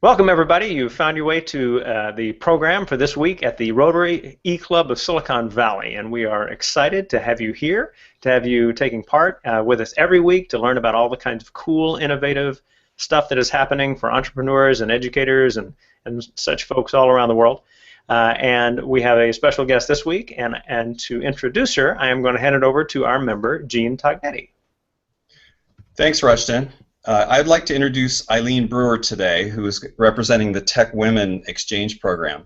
Welcome, everybody. You found your way to the program for this week at the Rotary E-Club of Silicon Valley, and we are excited to have you here, to have you taking part with us every week to learn about all the kinds of cool, innovative stuff that is happening for entrepreneurs and educators and such folks all around the world. And we have a special guest this week, and to introduce her, I am going to hand it over to our member, Jean Tognetti. Thanks, Rushton. I'd like to introduce Eileen Brewer today, who is representing the TechWomen Exchange program.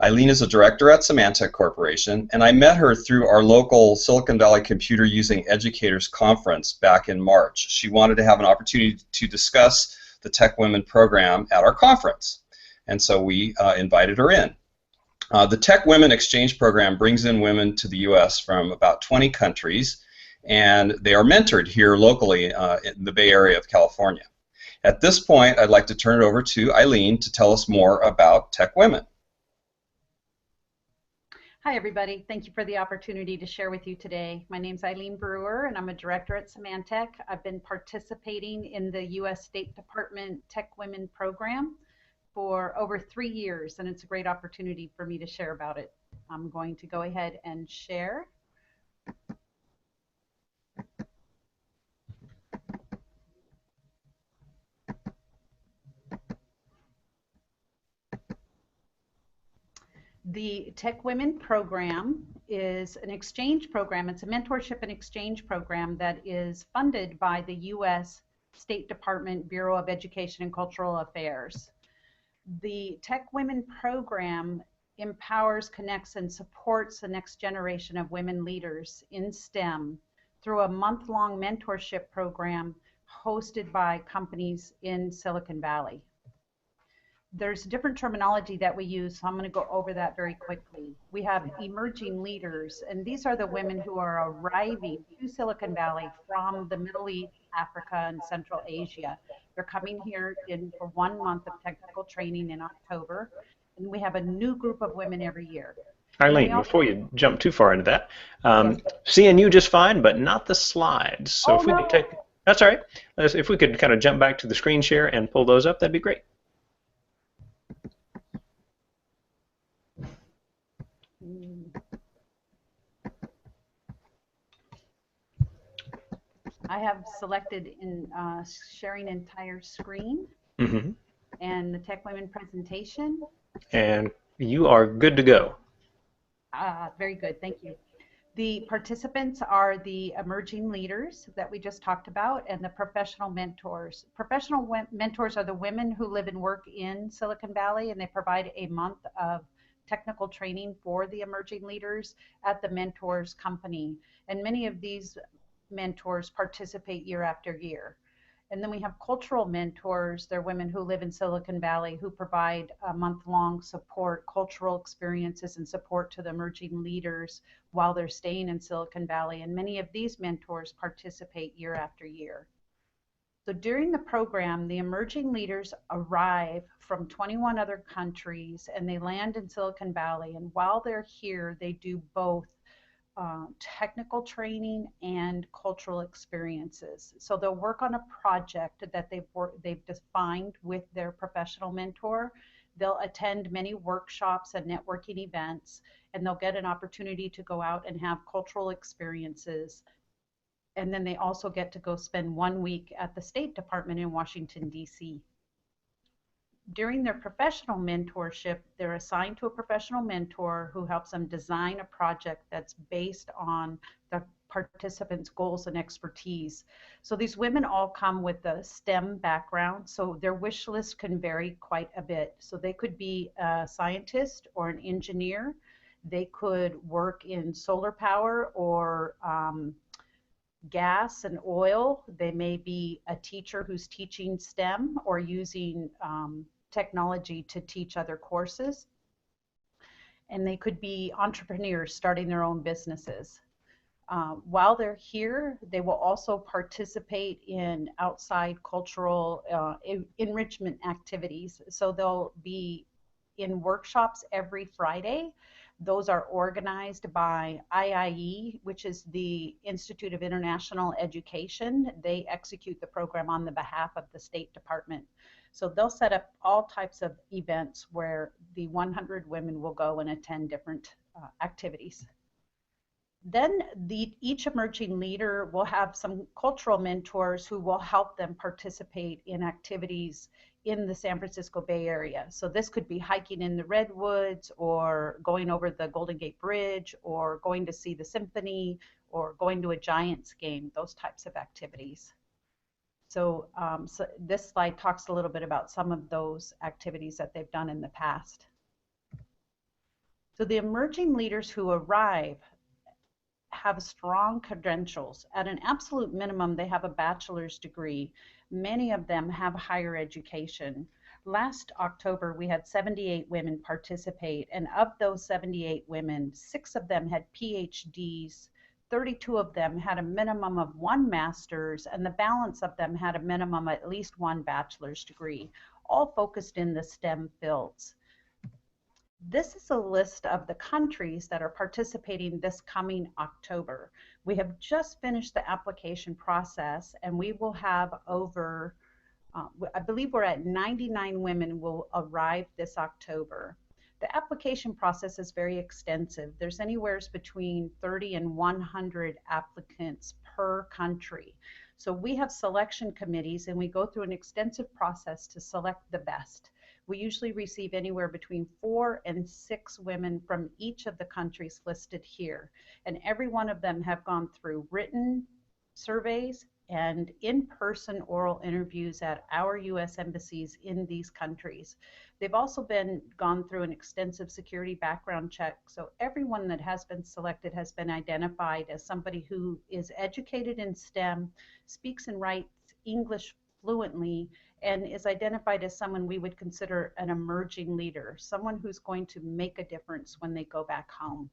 Eileen is a director at Symantec Corporation, and I met her through our local Silicon Valley Computer Using Educators Conference back in March. She wanted to have an opportunity to discuss the TechWomen program at our conference, and so we invited her in. The TechWomen Exchange program brings in women to the U.S. from about 20 countries, and they are mentored here locally in the Bay Area of California. At this point, I'd like to turn it over to Eileen to tell us more about TechWomen. Hi, everybody. Thank you for the opportunity to share with you today. My name's Eileen Brewer, and I'm a director at Symantec. I've been participating in the U.S. State Department TechWomen program for over 3 years, and it's a great opportunity for me to share about it. I'm going to go ahead and share. The TechWomen program is an exchange program. It's a mentorship and exchange program that is funded by the U.S. State Department Bureau of Education and Cultural Affairs. The TechWomen program empowers, connects, and supports the next generation of women leaders in STEM through a month-long mentorship program hosted by companies in Silicon Valley. There's different terminology that we use, so I'm going to go over that very quickly. We have emerging leaders, and these are the women who are arriving to Silicon Valley from the Middle East, Africa, and Central Asia. They're coming here for 1 month of technical training in October, and we have a new group of women every year. Eileen, before you jump too far into that, seeing you just fine, but not the slides. So if we could take, that's all right. If we could kind of jump back to the screen share and pull those up, that'd be great. I have selected in sharing entire screen and the TechWomen presentation. And you are good to go. Very good, thank you. The participants are the emerging leaders that we just talked about and the professional mentors. Professional mentors are the women who live and work in Silicon Valley, and they provide a month of technical training for the emerging leaders at the mentors company. And many of these mentors participate year after year. And then we have cultural mentors. They're women who live in Silicon Valley who provide a month-long support, cultural experiences, and support to the emerging leaders while they're staying in Silicon Valley. And many of these mentors participate year after year. So during the program, the emerging leaders arrive from 21 other countries and they land in Silicon Valley. And while they're here, they do both technical training and cultural experiences. So they'll work on a project that they've defined with their professional mentor. They'll attend many workshops and networking events, and they'll get an opportunity to go out and have cultural experiences. And then they also get to go spend 1 week at the State Department in Washington, D.C. During their professional mentorship, they're assigned to a professional mentor who helps them design a project that's based on the participants' goals and expertise. So these women all come with a STEM background, so their wish list can vary quite a bit. So they could be a scientist or an engineer. They could work in solar power or gas and oil. They may be a teacher who's teaching STEM or using technology to teach other courses. And they could be entrepreneurs starting their own businesses. While they're here, they will also participate in outside cultural enrichment activities. So they'll be in workshops every Friday. Those are organized by IIE, which is the Institute of International Education. They execute the program on the behalf of the State Department. So they'll set up all types of events where the 100 women will go and attend different activities. Then each emerging leader will have some cultural mentors who will help them participate in activities in the San Francisco Bay Area. So this could be hiking in the Redwoods, or going over the Golden Gate Bridge, or going to see the symphony, or going to a Giants game, those types of activities. So this slide talks a little bit about some of those activities that they've done in the past. So the emerging leaders who arrive have strong credentials. At an absolute minimum, they have a bachelor's degree. Many of them have higher education. Last October, we had 78 women participate, and of those 78 women, 6 of them had PhDs, 32 of them had a minimum of 1 master's, and the balance of them had a minimum of at least 1 bachelor's degree, all focused in the STEM fields. This is a list of the countries that are participating this coming October. We have just finished the application process, and we will have over, I believe we're at 99 women will arrive this October. The application process is very extensive. There's anywhere between 30 and 100 applicants per country. So we have selection committees, and we go through an extensive process to select the best. We usually receive anywhere between 4 and 6 women from each of the countries listed here. And every one of them have gone through written surveys and in-person oral interviews at our U.S. embassies in these countries. They've also gone through an extensive security background check. So everyone that has been selected has been identified as somebody who is educated in STEM, speaks and writes English fluently, and is identified as someone we would consider an emerging leader, someone who's going to make a difference when they go back home.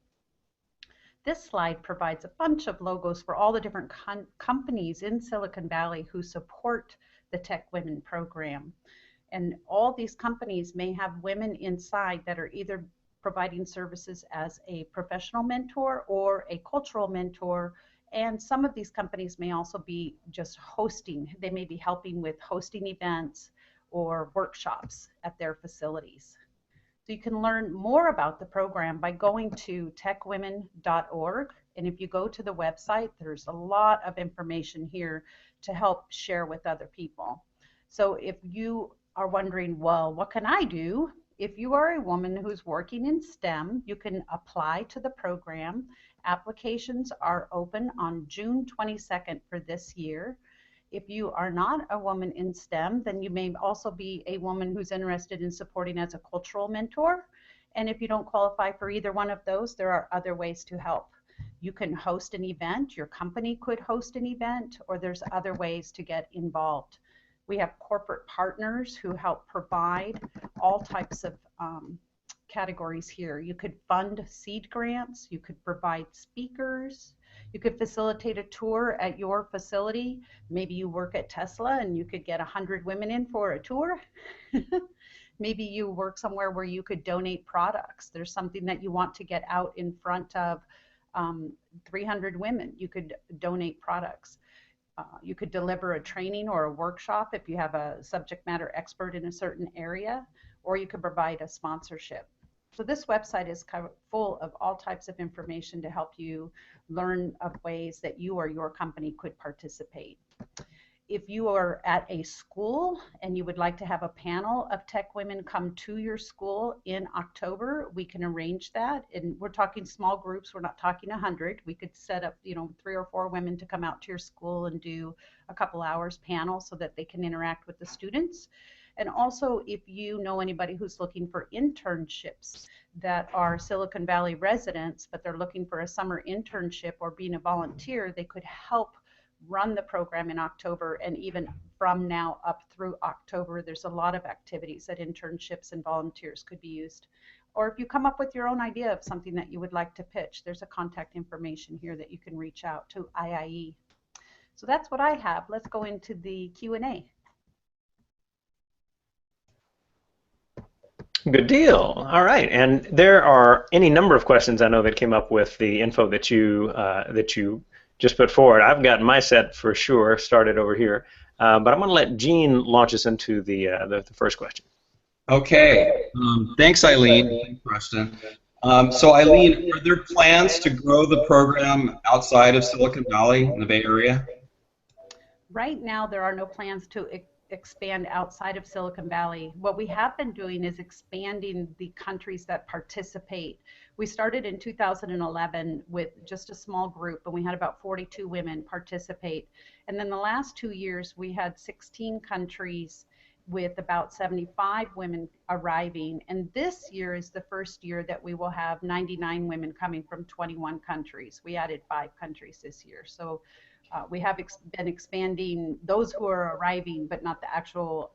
This slide provides a bunch of logos for all the different companies in Silicon Valley who support the TechWomen program. And all these companies may have women inside that are either providing services as a professional mentor or a cultural mentor. And some of these companies may also be just hosting. They may be helping with hosting events or workshops at their facilities. So you can learn more about the program by going to techwomen.org. And if you go to the website, there's a lot of information here to help share with other people. So if you are wondering, well, what can I do? If you are a woman who's working in STEM, you can apply to the program. Applications are open on June 22nd for this year. If you are not a woman in STEM, then you may also be a woman who's interested in supporting as a cultural mentor. And if you don't qualify for either one of those, there are other ways to help. You can host an event, your company could host an event, or there's other ways to get involved. We have corporate partners who help provide all types of categories here. You could fund seed grants, you could provide speakers, you could facilitate a tour at your facility. Maybe you work at Tesla and you could get 100 women in for a tour. Maybe you work somewhere where you could donate products. There's something that you want to get out in front of 300 women. You could donate products. You could deliver a training or a workshop if you have a subject matter expert in a certain area, or you could provide a sponsorship. So this website is full of all types of information to help you learn of ways that you or your company could participate. If you are at a school and you would like to have a panel of tech women come to your school in October, we can arrange that. And we're talking small groups, we're not talking 100. We could set up, 3 or 4 women to come out to your school and do a couple hours panel so that they can interact with the students. And also, if you know anybody who's looking for internships that are Silicon Valley residents, but they're looking for a summer internship or being a volunteer, they could help run the program in October. And even from now up through October, there's a lot of activities that internships and volunteers could be used. Or if you come up with your own idea of something that you would like to pitch, there's a contact information here that you can reach out to IIE. So that's what I have. Let's go into the Q&A. Good deal. All right, and there are any number of questions I know that came up with the info that you just put forward. I've got my set for sure started over here, but I'm going to let Jean launch us into the first question. Okay. Thanks, Eileen. Thanks, Preston. So, Eileen, are there plans to grow the program outside of Silicon Valley in the Bay Area? Right now, there are no plans to expand outside of Silicon Valley. What we have been doing is expanding the countries that participate. We started in 2011 with just a small group, and we had about 42 women participate. And then the last 2 years, we had 16 countries with about 75 women arriving. And this year is the first year that we will have 99 women coming from 21 countries. We added 5 countries this year. So we have been expanding those who are arriving, but not the actual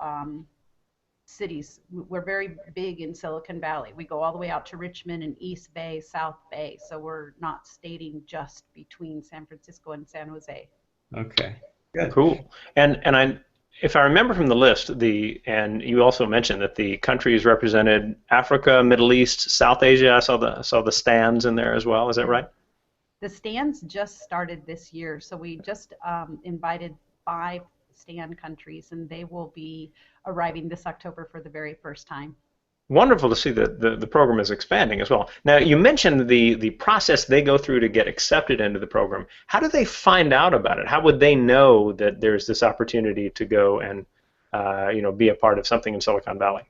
cities. We're very big in Silicon Valley. We go all the way out to Richmond and East Bay, South Bay. So we're not stating just between San Francisco and San Jose. Okay, good. Cool. And if I remember from the list, and you also mentioned that the countries represented Africa, Middle East, South Asia. I saw the stands in there as well. Is that right? The stands just started this year, so we just invited 5 stand countries, and they will be arriving this October for the very first time. Wonderful to see that the program is expanding as well. Now, you mentioned the process they go through to get accepted into the program. How do they find out about it? How would they know that there's this opportunity to go and be a part of something in Silicon Valley?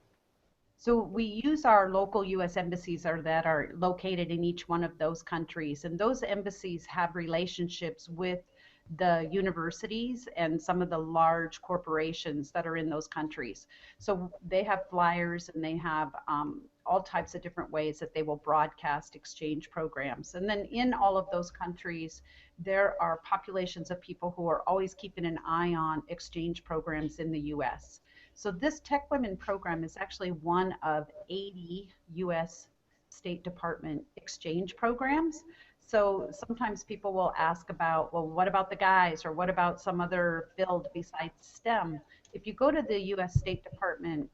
So we use our local U.S. embassies that are located in each one of those countries, and those embassies have relationships with the universities and some of the large corporations that are in those countries. So they have flyers, and they have all types of different ways that they will broadcast exchange programs. And then in all of those countries, there are populations of people who are always keeping an eye on exchange programs in the U.S. So this TechWomen program is actually one of 80 U.S. State Department exchange programs. So sometimes people will ask about, well, what about the guys, or what about some other field besides STEM? If you go to the U.S. State Department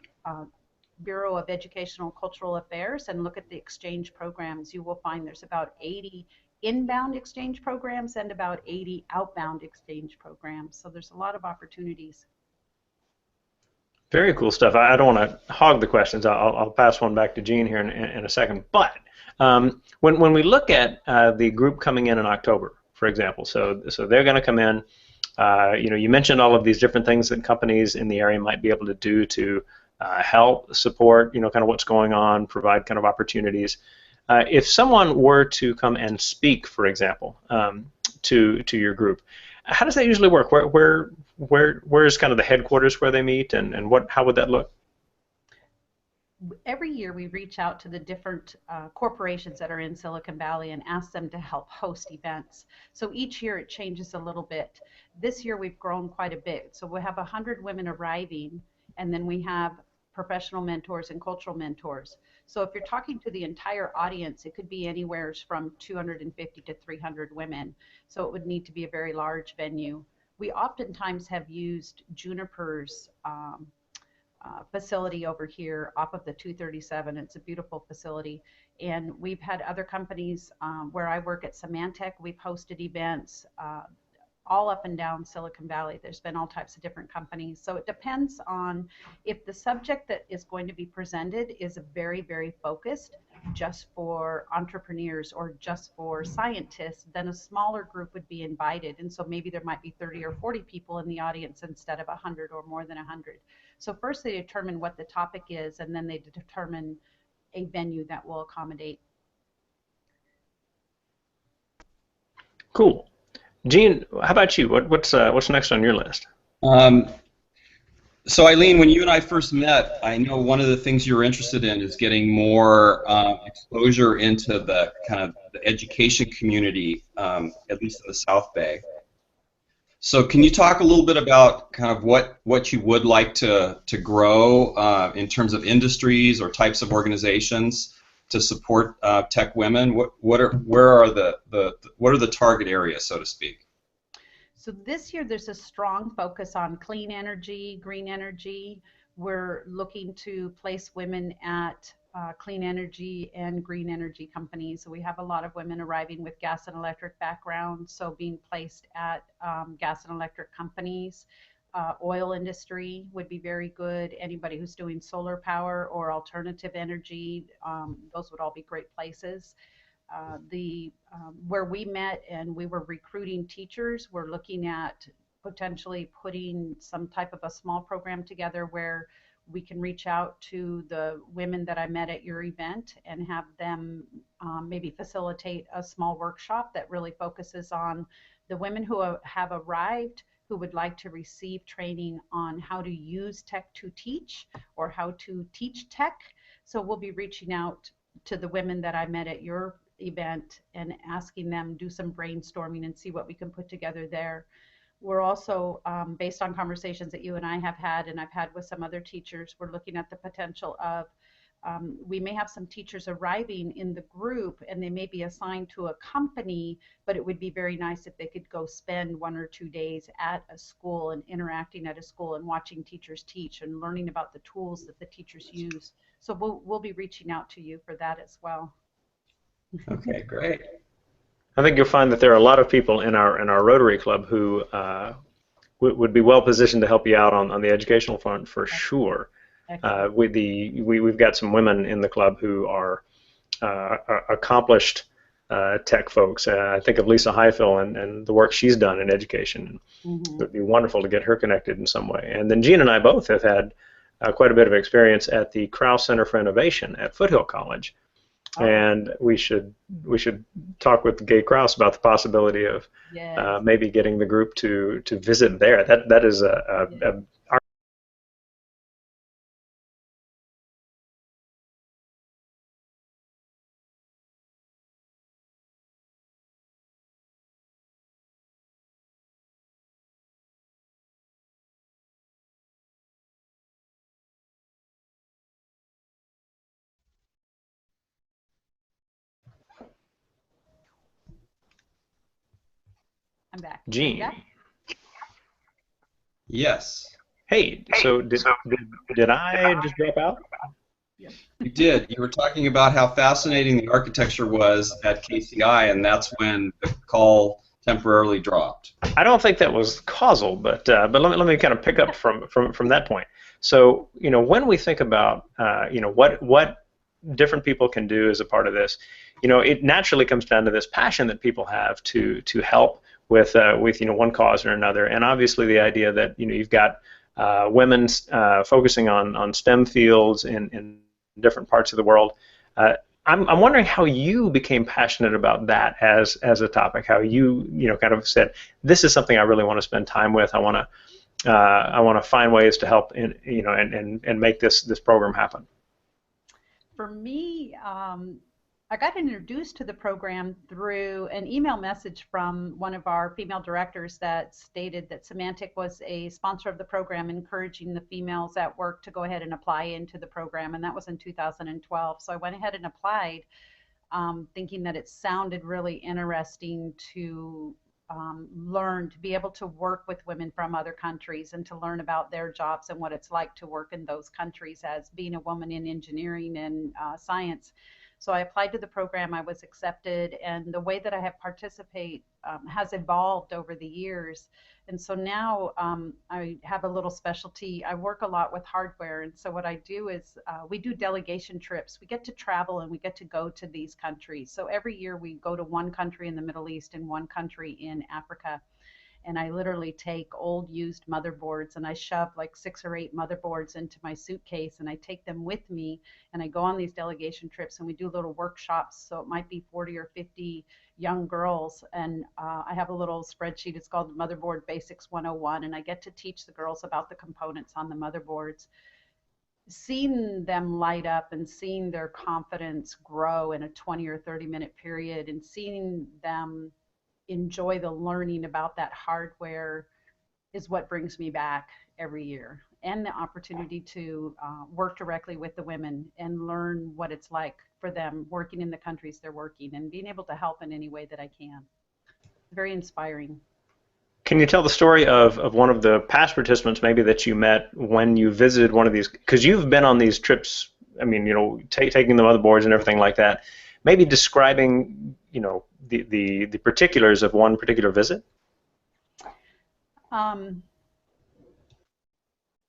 Bureau of Educational Cultural Affairs and look at the exchange programs, you will find there's about 80 inbound exchange programs and about 80 outbound exchange programs. So there's a lot of opportunities. Very cool stuff. I don't want to hog the questions. I'll pass one back to Jean here in a second. But when we look at the group coming in October, for example, so they're going to come in. You mentioned all of these different things that companies in the area might be able to do to help support, kind of what's going on, provide kind of opportunities. If someone were to come and speak, for example, to your group, how does that usually work? Where's kind of the headquarters where they meet, and how would that look? Every year we reach out to the different corporations that are in Silicon Valley and ask them to help host events. So each year it changes a little bit. This year we've grown quite a bit. So we have 100 women arriving, and then we have professional mentors and cultural mentors. So if you're talking to the entire audience, it could be anywhere from 250 to 300 women. So it would need to be a very large venue. We oftentimes have used Juniper's facility over here off of the 237. It's a beautiful facility. And we've had other companies where I work at Symantec. We've hosted events all up and down Silicon Valley. There's been all types of different companies. So it depends on if the subject that is going to be presented is very, very focused just for entrepreneurs or just for scientists, then a smaller group would be invited. And so maybe there might be 30 or 40 people in the audience instead of 100 or more than 100. So first they determine what the topic is, and then they determine a venue that will accommodate. Cool. Jean, how about you? What's next on your list? So Eileen, when you and I first met, I know one of the things you were interested in is getting more exposure into the kind of the education community, at least in the South Bay. So can you talk a little bit about kind of what you would like to grow in terms of industries or types of organizations to support tech women? What are the target areas, so to speak? So this year there's a strong focus on clean energy, green energy. we're looking to place women at clean energy and green energy companies. So we have a lot of women arriving with gas and electric backgrounds, so being placed at gas and electric companies. Oil industry would be very good. Anybody who's doing solar power or alternative energy, those would all be great places. Where we met and we were recruiting teachers, we're looking at potentially putting some type of a small program together where we can reach out to the women that I met at your event and have them maybe facilitate a small workshop that really focuses on the women who have arrived, who would like to receive training on how to use tech to teach or how to teach tech. So we'll be reaching out to the women that I met at your event and asking them do some brainstorming and see what we can put together there. We're also, based on conversations that you and I have had and I've had with some other teachers, we're looking at the potential of we may have some teachers arriving in the group and they may be assigned to a company, but it would be very nice if they could go spend 1 or 2 days at a school and interacting at a school and watching teachers teach and learning about the tools that the teachers use. So we'll be reaching out to you for that as well. Okay, great. I think you'll find that there are a lot of people in our Rotary Club who would be well positioned to help you out on the educational front for sure. We've got some women in the club who are accomplished tech folks. I think of Lisa Highfill and the work she's done in education. It would be wonderful to get her connected in some way. And then Jean and I both have had quite a bit of experience at the Krause Center for Innovation at Foothill College. And we should talk with Gay Krause about the possibility of maybe getting the group to visit there. That is I'm back. Jean. Yes. Hey, so did I just drop out? You did. You were talking about how fascinating the architecture was at KCI, and that's when the call temporarily dropped. I don't think that was causal, but let me kind of pick up from that point. So when we think about what different people can do as a part of this, it naturally comes down to this passion that people have to help with one cause or another, and obviously the idea that you've got women focusing on STEM fields in different parts of the world. I'm wondering how you became passionate about that as a topic. How you kind of said, this is something I really want to spend time with. I want to find ways to help and make this program happen. For me, I got introduced to the program through an email message from one of our female directors that stated that Symantec was a sponsor of the program, encouraging the females at work to go ahead and apply into the program, and that was in 2012. So I went ahead and applied, thinking that it sounded really interesting to learn, to be able to work with women from other countries and to learn about their jobs and what it's like to work in those countries as being a woman in engineering and science. So I applied to the program, I was accepted, and the way that I have participated has evolved over the years. And so now I have a little specialty. I work a lot with hardware, and so what I do is we do delegation trips. We get to travel and we get to go to these countries. So every year we go to one country in the Middle East and one country in Africa. And I literally take old used motherboards and I shove like 6 or 8 motherboards into my suitcase and I take them with me and I go on these delegation trips and we do little workshops. So it might be 40 or 50 young girls, and I have a little spreadsheet. It's called Motherboard Basics 101, and I get to teach the girls about the components on the motherboards. Seeing them light up and seeing their confidence grow in a 20 or 30-minute period and seeing them enjoy the learning about that hardware is what brings me back every year, and the opportunity to work directly with the women and learn what it's like for them working in the countries they're working and being able to help in any way that I can. Very inspiring. Can you tell the story of one of the past participants maybe that you met when you visited one of these? Because you've been on these trips, I mean, taking the motherboards and everything like that. Maybe describing, the particulars of one particular visit? Um,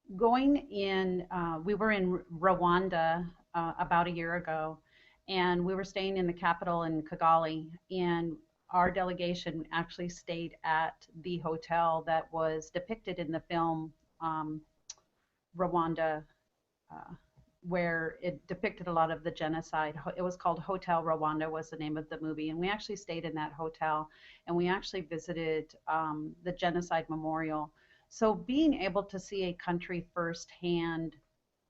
we were in Rwanda about a year ago, and we were staying in the capital in Kigali, and our delegation actually stayed at the hotel that was depicted in the film Rwanda, uh, where it depicted a lot of the genocide. It was called Hotel Rwanda was the name of the movie, and we actually stayed in that hotel, and we actually visited the genocide memorial. So being able to see a country firsthand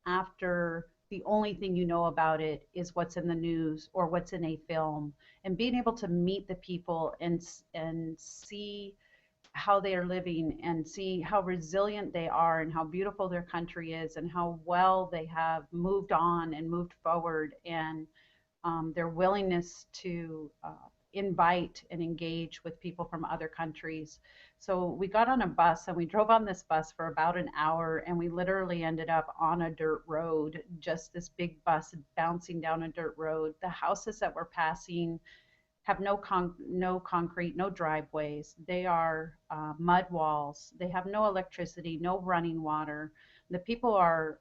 after the only thing you know about it is what's in the news or what's in a film, and being able to meet the people and see how they are living and see how resilient they are and how beautiful their country is and how well they have moved on and moved forward, and their willingness to invite and engage with people from other countries. So we got on a bus and we drove on this bus for about an hour, and we literally ended up on a dirt road, just this big bus bouncing down a dirt road. The houses that we're passing have no concrete, no driveways. They are mud walls. They have no electricity, no running water. The people are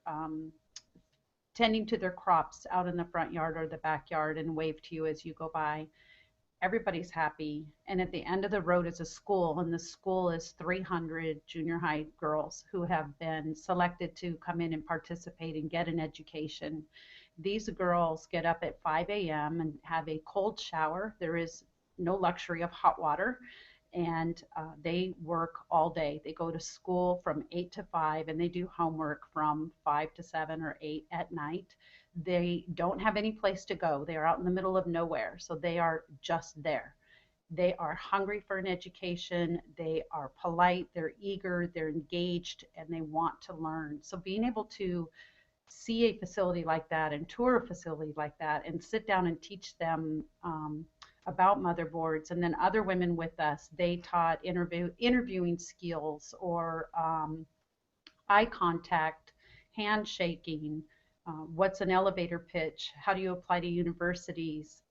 tending to their crops out in the front yard or the backyard and wave to you as you go by. Everybody's happy. And at the end of the road is a school, and the school is 300 junior high girls who have been selected to come in and participate and get an education. These girls get up at 5 a.m. and have a cold shower. There is no luxury of hot water, and they work all day. They go to school from 8 to 5, and they do homework from 5 to 7 or 8 at night. They don't have any place to go. They are out in the middle of nowhere, so they are just there. They are hungry for an education. They are polite, they're eager, they're engaged, and they want to learn. So being able to see a facility like that and tour a facility like that and sit down and teach them about motherboards, and then other women with us, they taught interviewing skills or eye contact, handshaking, what's an elevator pitch, how do you apply to universities.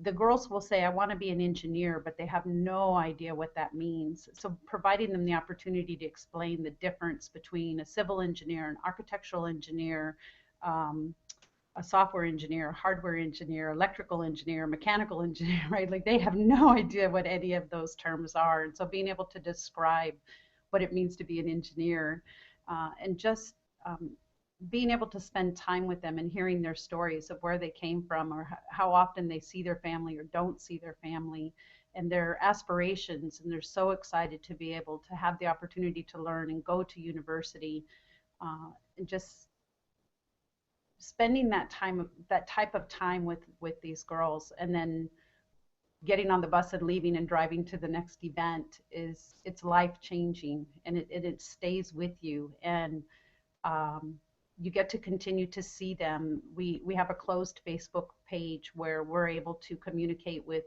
The girls will say, I want to be an engineer, but they have no idea what that means. So providing them the opportunity to explain the difference between a civil engineer, an architectural engineer, a software engineer, hardware engineer, electrical engineer, mechanical engineer, right? Like they have no idea what any of those terms are. And so being able to describe what it means to be an engineer, and just being able to spend time with them and hearing their stories of where they came from, or how often they see their family or don't see their family, and their aspirations, and they're so excited to be able to have the opportunity to learn and go to university, and just spending that type of time with these girls, and then getting on the bus and leaving and driving to the next event, it's life changing, and it stays with you. And you get to continue to see them. We have a closed Facebook page where we're able to communicate with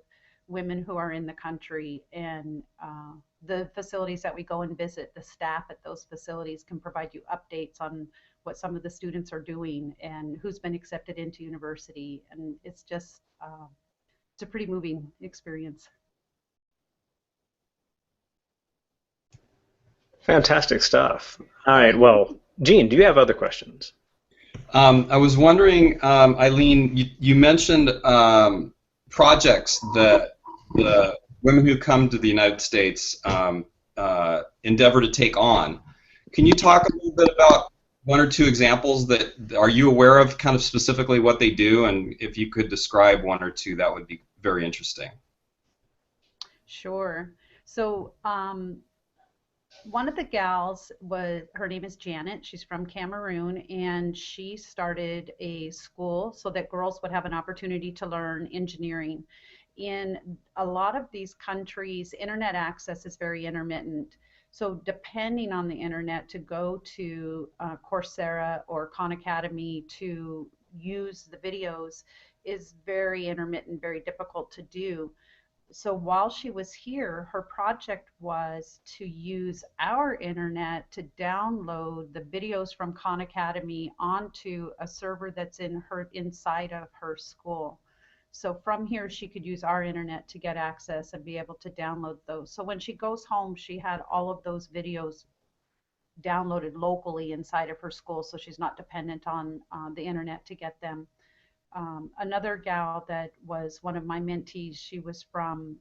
women who are in the country, and the facilities that we go and visit, the staff at those facilities can provide you updates on what some of the students are doing and who's been accepted into university. And it's just, it's a pretty moving experience. Fantastic stuff. All right, well, Gene, do you have other questions? I was wondering, Eileen, you mentioned projects that the women who come to the United States endeavor to take on. Can you talk a little bit about one or two examples that are you aware of, kind of specifically what they do, and if you could describe one or two, that would be very interesting. Sure. So one of the gals her name is Janet. She's from Cameroon, and she started a school so that girls would have an opportunity to learn engineering. In a lot of these countries, internet access is very intermittent. So depending on the internet to go to Coursera or Khan Academy to use the videos is very intermittent, very difficult to do. So while she was here, her project was to use our internet to download the videos from Khan Academy onto a server that's inside of her school. So from here, she could use our internet to get access and be able to download those. So when she goes home, she had all of those videos downloaded locally inside of her school, so she's not dependent on the internet to get them. Another gal that was one of my mentees, she was from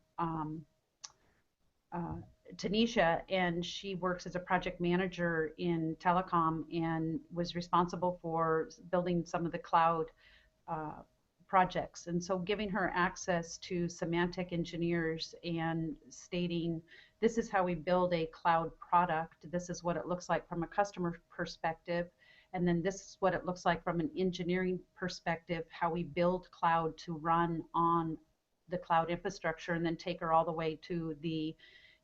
Tunisia, and she works as a project manager in telecom and was responsible for building some of the cloud uh, projects. And so giving her access to semantic engineers and stating, this is how we build a cloud product, this is what it looks like from a customer perspective, and then this is what it looks like from an engineering perspective, how we build cloud to run on the cloud infrastructure, and then take her all the way to the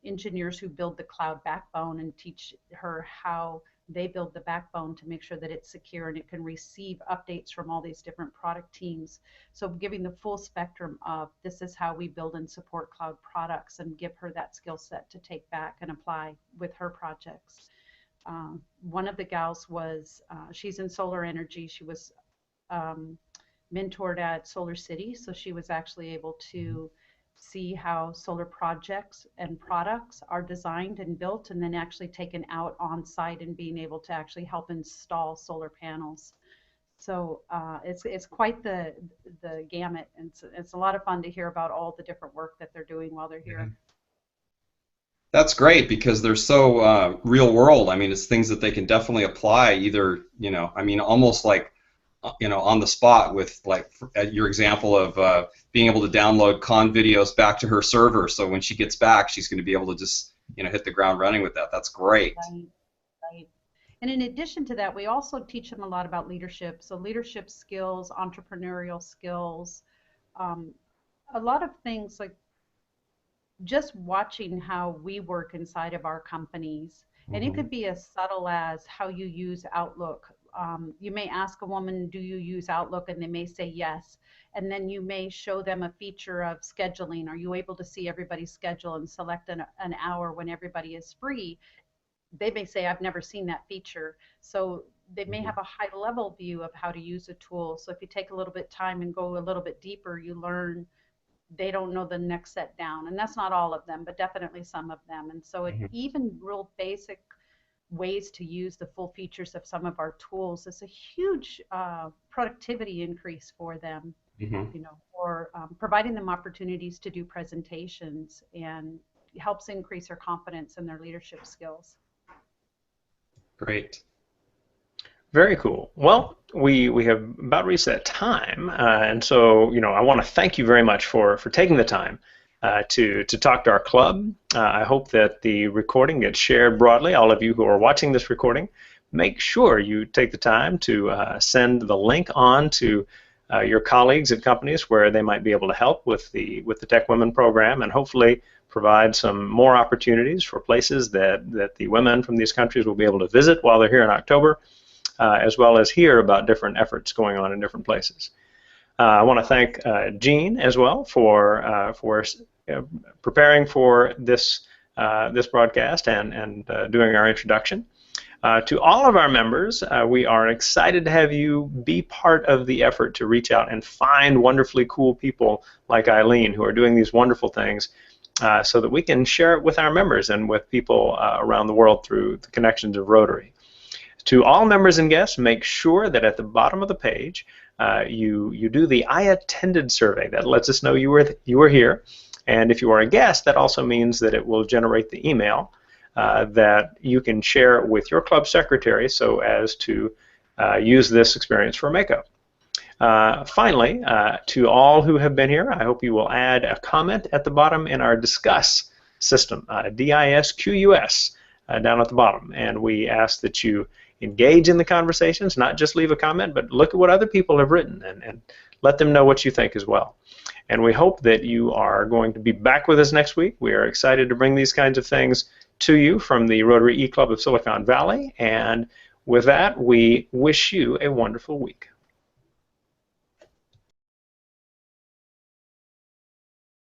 engineers who build the cloud backbone and teach her how they build the backbone to make sure that it's secure and it can receive updates from all these different product teams. So giving the full spectrum of this is how we build and support cloud products, and give her that skill set to take back and apply with her projects. One of the gals was, she's in solar energy. She was mentored at Solar City, so she was actually able to see how solar projects and products are designed and built, and then actually taken out on site and being able to actually help install solar panels. So it's quite the gamut, and it's a lot of fun to hear about all the different work that they're doing while they're here. That's great because they're so real world. I mean, it's things that they can definitely apply either, I mean, almost like, on the spot with like your example of being able to download Khan videos back to her server. So when she gets back, she's going to be able to just, hit the ground running with that. That's great. Right, right. And in addition to that, we also teach them a lot about leadership. So leadership skills, entrepreneurial skills, a lot of things like just watching how we work inside of our companies. And it could be as subtle as how you use Outlook. You may ask a woman, do you use Outlook? And they may say yes. And then you may show them a feature of scheduling. Are you able to see everybody's schedule and select an hour when everybody is free? They may say, I've never seen that feature. So they may have a high level view of how to use a tool. So if you take a little bit of time and go a little bit deeper, you learn they don't know the next set down. And that's not all of them, but definitely some of them. And so even real basic ways to use the full features of some of our tools is a huge productivity increase for them, or providing them opportunities to do presentations, and helps increase their confidence and their leadership skills. Great. Very cool. Well, we have about reached that time, and so I want to thank you very much for taking the time to talk to our club. I hope that the recording gets shared broadly. All of you who are watching this recording, make sure you take the time to send the link on to your colleagues at companies where they might be able to help with the Tech Women program, and hopefully provide some more opportunities for places that the women from these countries will be able to visit while they're here in October. As well as hear about different efforts going on in different places. I want to thank Jean as well for preparing for this broadcast and doing our introduction. To all of our members, we are excited to have you be part of the effort to reach out and find wonderfully cool people like Eileen who are doing these wonderful things, so that we can share it with our members and with people around the world through the connections of Rotary. To all members and guests, make sure that at the bottom of the page you do the I attended survey. That lets us know you were here. And if you are a guest, that also means that it will generate the email that you can share with your club secretary so as to use this experience for Mako. Finally, to all who have been here, I hope you will add a comment at the bottom in our Discuss system, DISQUS, down at the bottom. And we ask that you engage in the conversations, not just leave a comment, but look at what other people have written and let them know what you think as well. And we hope that you are going to be back with us next week. We are excited to bring these kinds of things to you from the Rotary E-Club of Silicon Valley. And with that, we wish you a wonderful week.